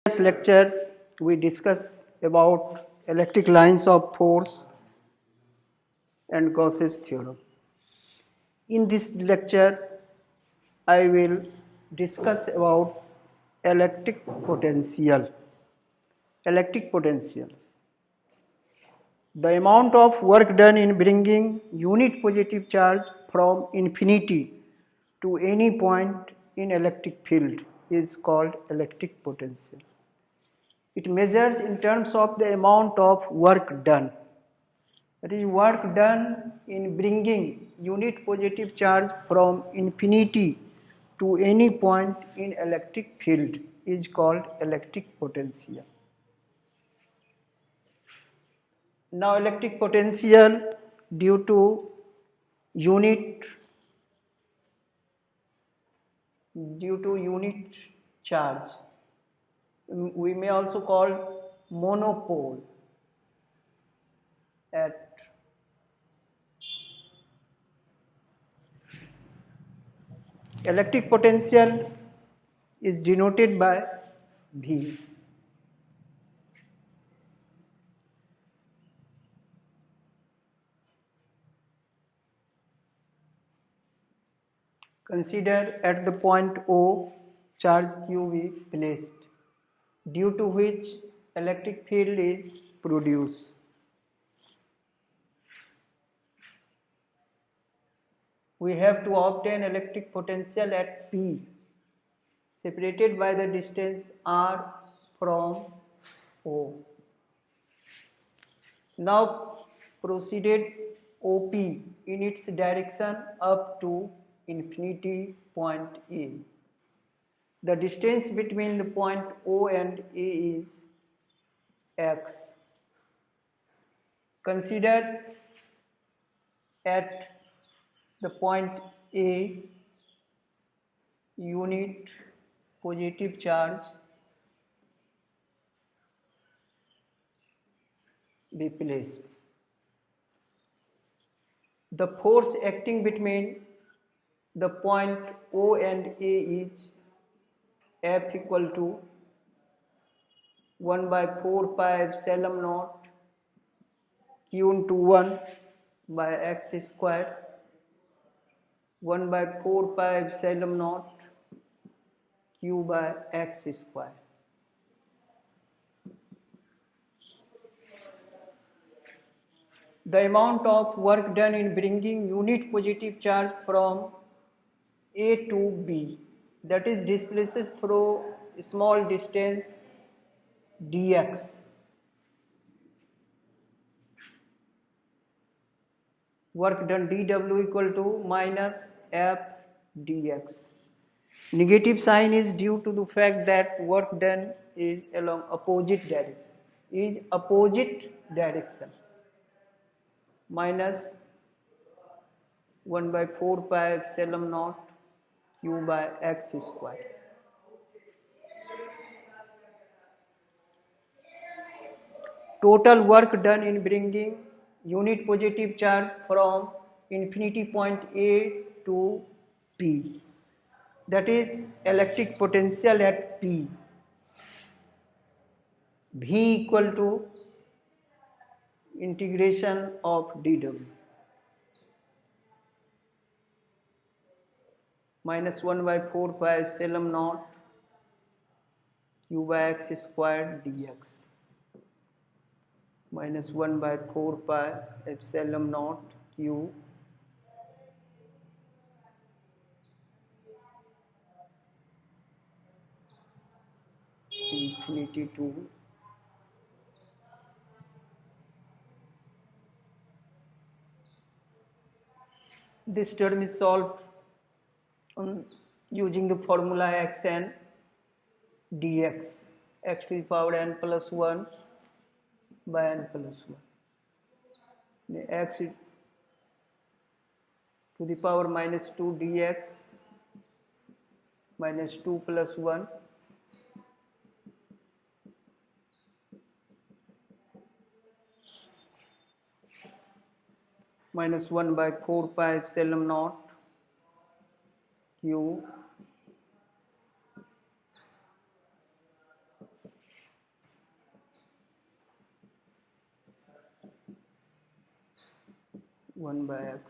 This lecture we discuss about electric lines of force and Gauss's theorem. In this lecture I will discuss about electric potential. Electric potential. The amount of work done in bringing unit positive charge from infinity to any point in electric field is called electric potential. It measures in terms of the amount of work done. That is, work done in bringing unit positive charge from infinity to any point in electric field is called electric potential. Now, electric potential due to unit charge, we may also call monopole at electric potential is denoted by V. Consider at the point O charge Q is placed, due to which electric field is produced. We have to obtain electric potential at P, separated by the distance R from O. Now proceeded OP in its direction up to infinity point A. The distance between the point O and A is x. Consider at the point A unit positive charge be placed. The force acting between the point O and A is F equal to 1 by 4 pi epsilon naught Q into 1 by x square, 1 by 4 pi epsilon naught Q by x square. The amount of work done in bringing unit positive charge from A to B, that is displaces through a small distance dx. Work done dW equal to minus F dx. Negative sign is due to the fact that work done is along opposite direction. Minus 1 by 4 pi epsilon naught Q by x square. Total work done in bringing unit positive charge from infinity point A to P, that is electric potential at P, V equal to integration of dW minus 1 by 4 pi epsilon naught Q by x squared dx minus 1 by 4 pi epsilon naught Q infinity to this term is solved using the formula x n dx, x to the power n plus 1 by n plus 1. The x to the power minus 2 dx minus 2 plus 1 minus 1 by 4 pi epsilon naught Q 1 by x.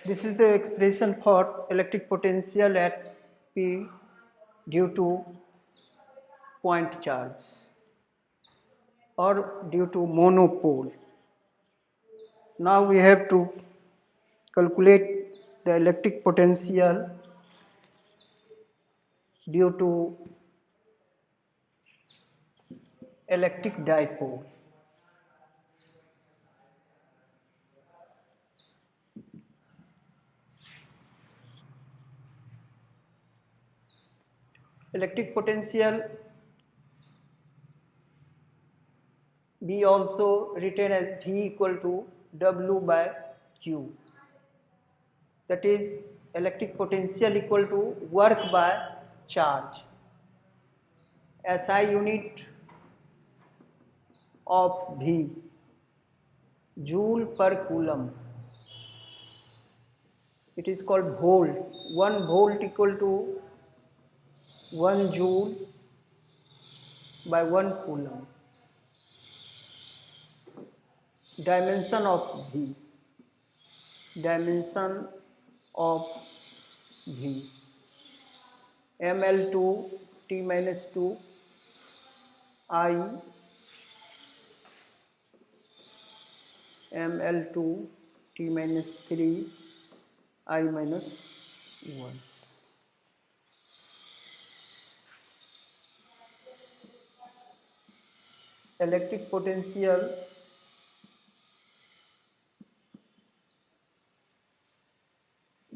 This is the expression for electric potential at P due to point charge or due to monopole. Now we have to calculate the electric potential due to electric dipole. Electric potential be also written as V equal to W by Q. That is electric potential equal to work by charge. SI unit of V, joule per coulomb. It is called volt. 1 volt equal to 1 joule by 1 coulomb. Dimension of V. Dimension of V. ml2 t minus 2 I ml2 t minus 3 I minus 1. Electric potential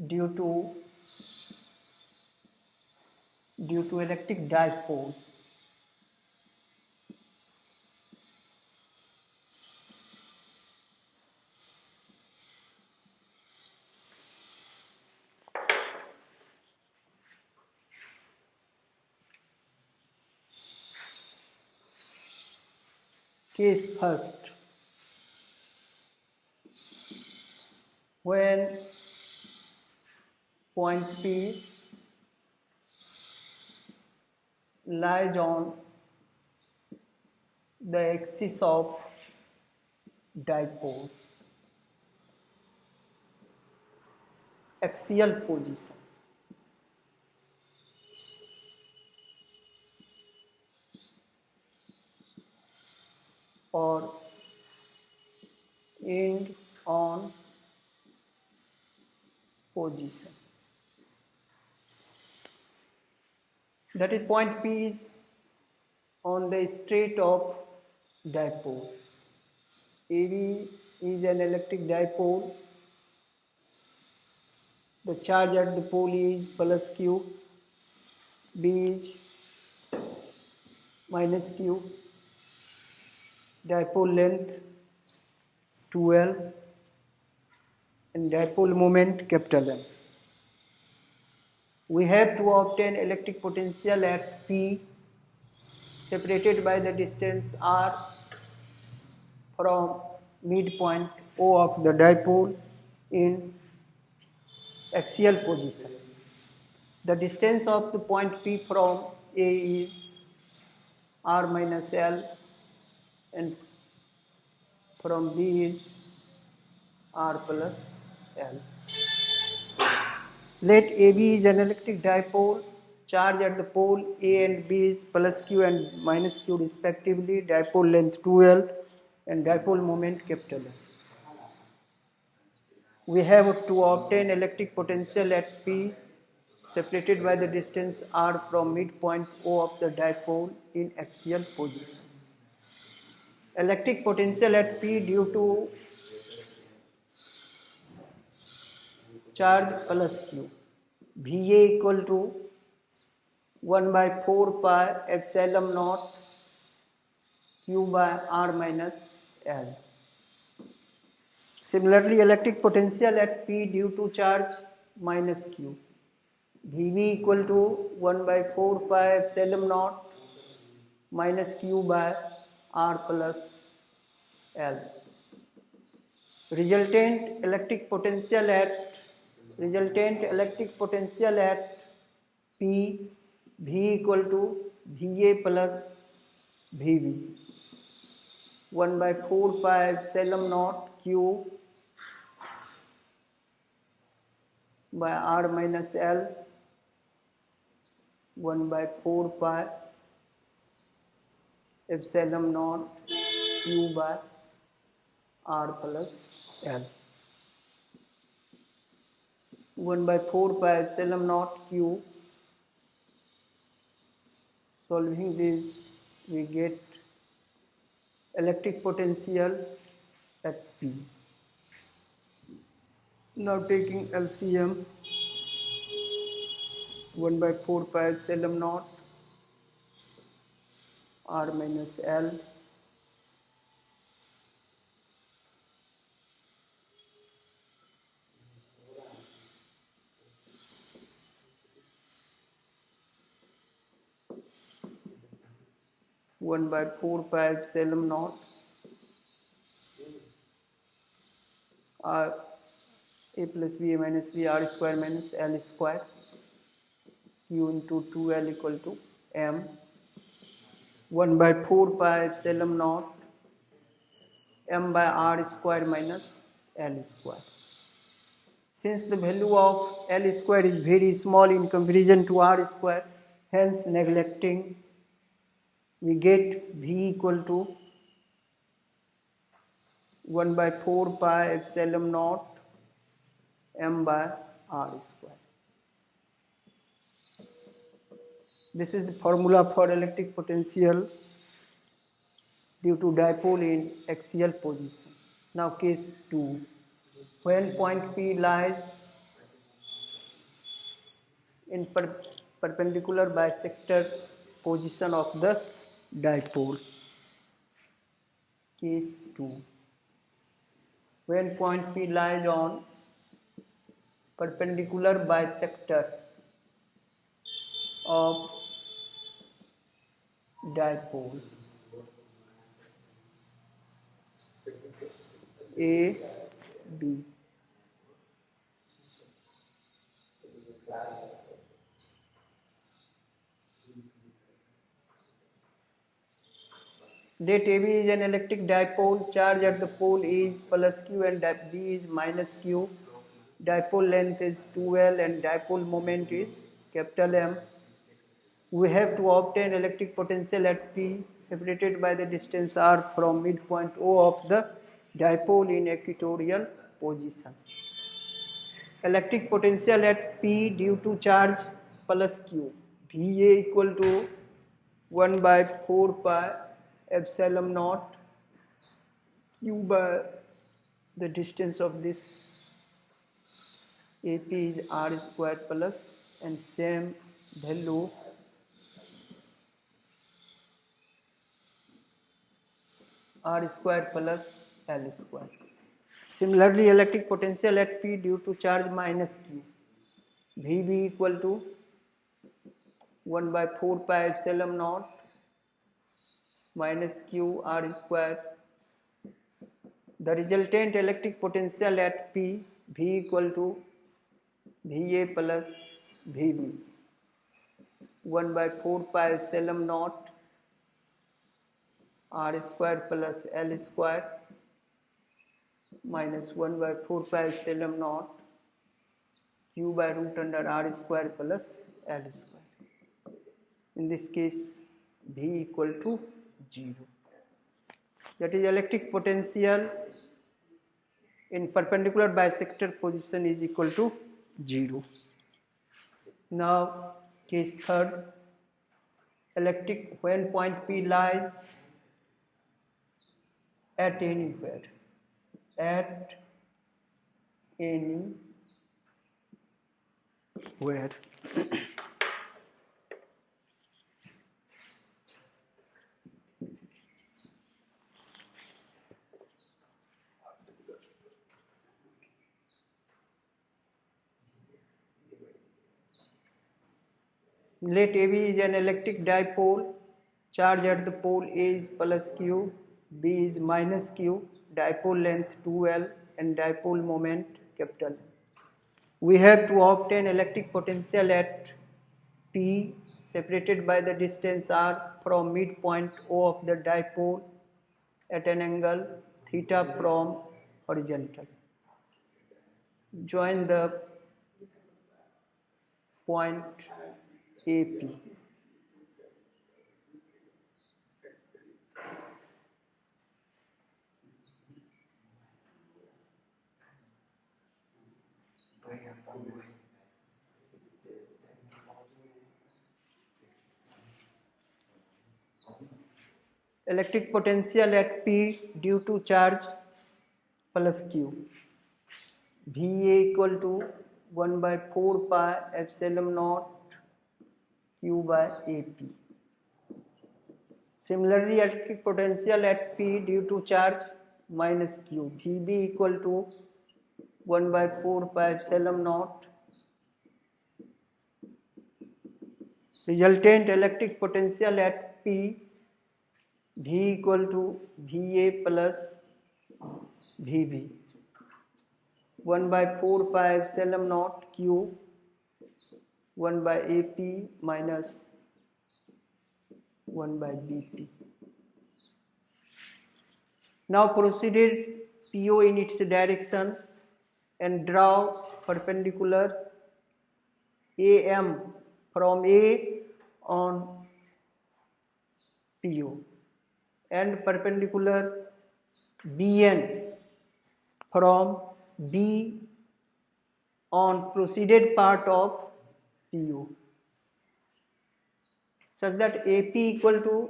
due to electric dipole. Case first. When point P lies on the axis of dipole, axial position. Or end on position. That is, point P is on the straight of dipole. AB is an electric dipole. The charge at the pole is plus Q. B is minus Q. Dipole length 2L and dipole moment capital M. We have to obtain electric potential at P separated by the distance R from midpoint O of the dipole in axial position. The distance of the point P from A is R minus L and from B is R plus L. Let AB is an electric dipole. Charge at the pole A and B is plus Q and minus Q respectively. Dipole length 2L and dipole moment capital L. We have to obtain electric potential at P separated by the distance R from midpoint O of the dipole in axial position. Electric potential at P due to charge plus Q. VA equal to 1 by 4 pi epsilon naught Q by R minus L. Similarly, electric potential at P due to charge minus Q. Vv equal to 1 by 4 pi epsilon naught minus q by r plus L. Resultant electric potential at P V equal to Va plus Vb 1 by 4 pi epsilon naught q by r minus L 1 by 4 pi epsilon naught q by r plus L. 1 by 4 pi epsilon naught q. Solving this, we get electric potential at P. Now taking LCM, 1 by 4 pi epsilon naught r minus L 1 by 4 pi epsilon naught r a plus b a minus b r square minus L square q into 2L equal to m 1 by 4 pi epsilon naught m by r square minus L square. Since the value of L square is very small in comparison to r square, hence neglecting, we get V equal to 1 by 4 pi epsilon naught m by r square. This is the formula for electric potential due to dipole in axial position. Now case 2. When point P lies in perpendicular bisector position of the dipole. Case 2. When point P lies on perpendicular bisector of dipole A, B. Let AB is an electric dipole. Charge at the pole A is plus Q and B is minus Q. Dipole length is 2L and dipole moment is capital M. We have to obtain electric potential at P separated by the distance R from midpoint O of the dipole in equatorial position. Electric potential at P due to charge plus Q. VA equal to 1 by 4 pi epsilon naught Q by the distance of this AP is R square plus and same value R square plus L square. Similarly, electric potential at P due to charge minus Q. VB equal to 1 by 4 pi epsilon naught minus Q R square. The resultant electric potential at P V equal to VA plus VB 1 by 4 pi epsilon naught R square plus L square minus 1 by 4 pi epsilon naught Q by root under R square plus L square. In this case, V equal to 0. That is, electric potential in perpendicular bisector position is equal to 0. Now, case 3rd. Electric when point P lies at anywhere. At anywhere. Let AB is an electric dipole. Charge at the pole A is plus Q, B is minus Q, dipole length 2L and dipole moment capital M. We have to obtain electric potential at P separated by the distance R from midpoint O of the dipole at an angle theta from horizontal. Join the point AP. Electric potential at P due to charge plus Q. VA equal to 1 by 4 pi epsilon naught Q by AP. Similarly, electric potential at P due to charge minus Q. VB equal to 1 by 4 pi epsilon naught. Resultant electric potential at P V equal to VA plus VB. 1 by 4 pi epsilon naught Q 1 by AP minus 1 by BP. Now proceeded PO in its direction and draw perpendicular AM from A on PO and perpendicular BN from B on proceeded part of PO such that AP equal to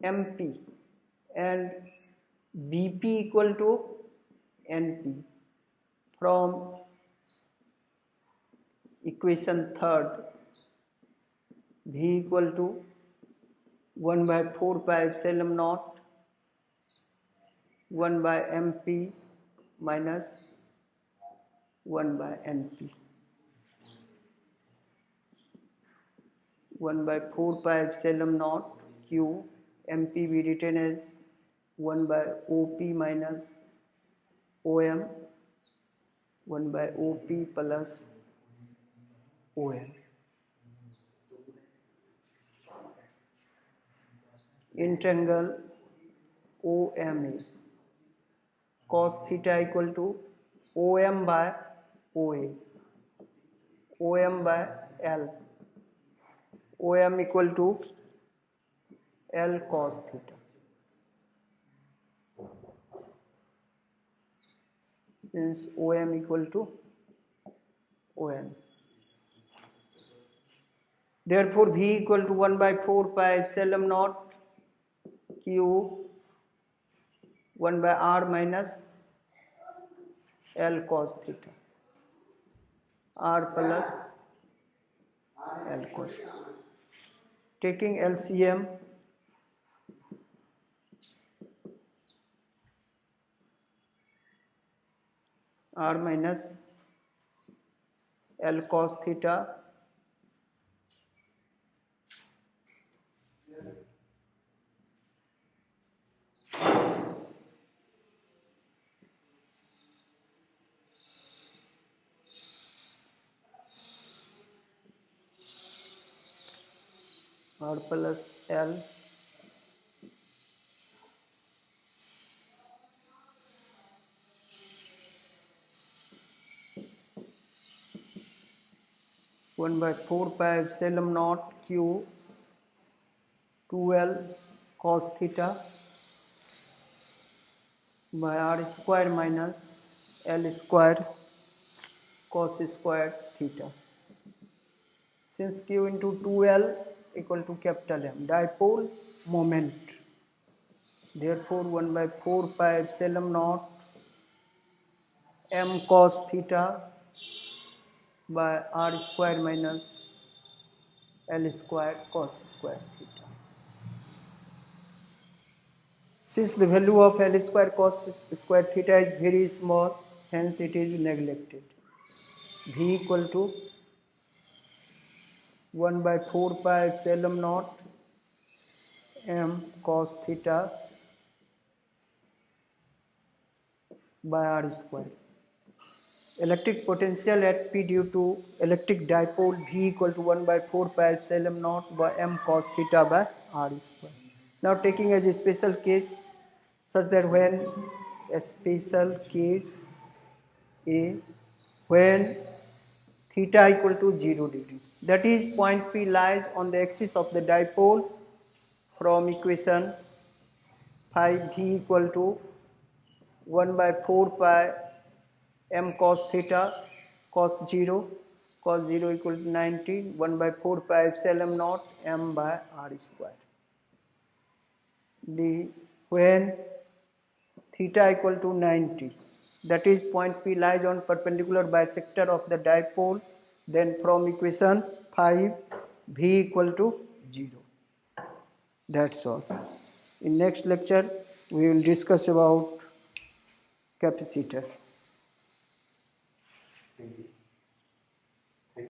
MP and BP equal to NP from equation third. V equal to 1 by 4 pi epsilon naught 1 by MP minus 1 by NP. 1 by 4 pi epsilon naught Q MP be written as 1 by OP minus OM 1 by OP plus OM. Integral OMA cos theta equal to OM by OA OM by L OM equal to L cos theta. Since OM equal to OM. Therefore, V equal to 1 by 4 pi epsilon naught Q 1 by R minus L cos theta. R plus L cos. Taking LCM, R minus L cos theta R plus L one by 4 pi epsilon naught Q 2L cos theta by R square minus L square cos square theta. Since Q into 2L equal to capital M, dipole moment. Therefore, 1 by 4 pi epsilon naught M cos theta by R square minus L square cos square theta. Since the value of L square cos square theta is very small, hence it is neglected. V equal to 1 by 4 pi epsilon naught m cos theta by r square. Electric potential at P due to electric dipole V equal to 1 by 4 pi epsilon naught by m cos theta by r square. Now taking as a special case such that when a special case A, when theta equal to 0 degree, that is point P lies on the axis of the dipole, from equation phi V equal to 1 by 4 pi m cos theta cos 0 equal to 90, 1 by 4 pi epsilon naught m by r square. When theta equal to 90, that is point P lies on perpendicular bisector of the dipole, then from equation 5 V equal to 0. That's all. In next lecture we will discuss about capacitor.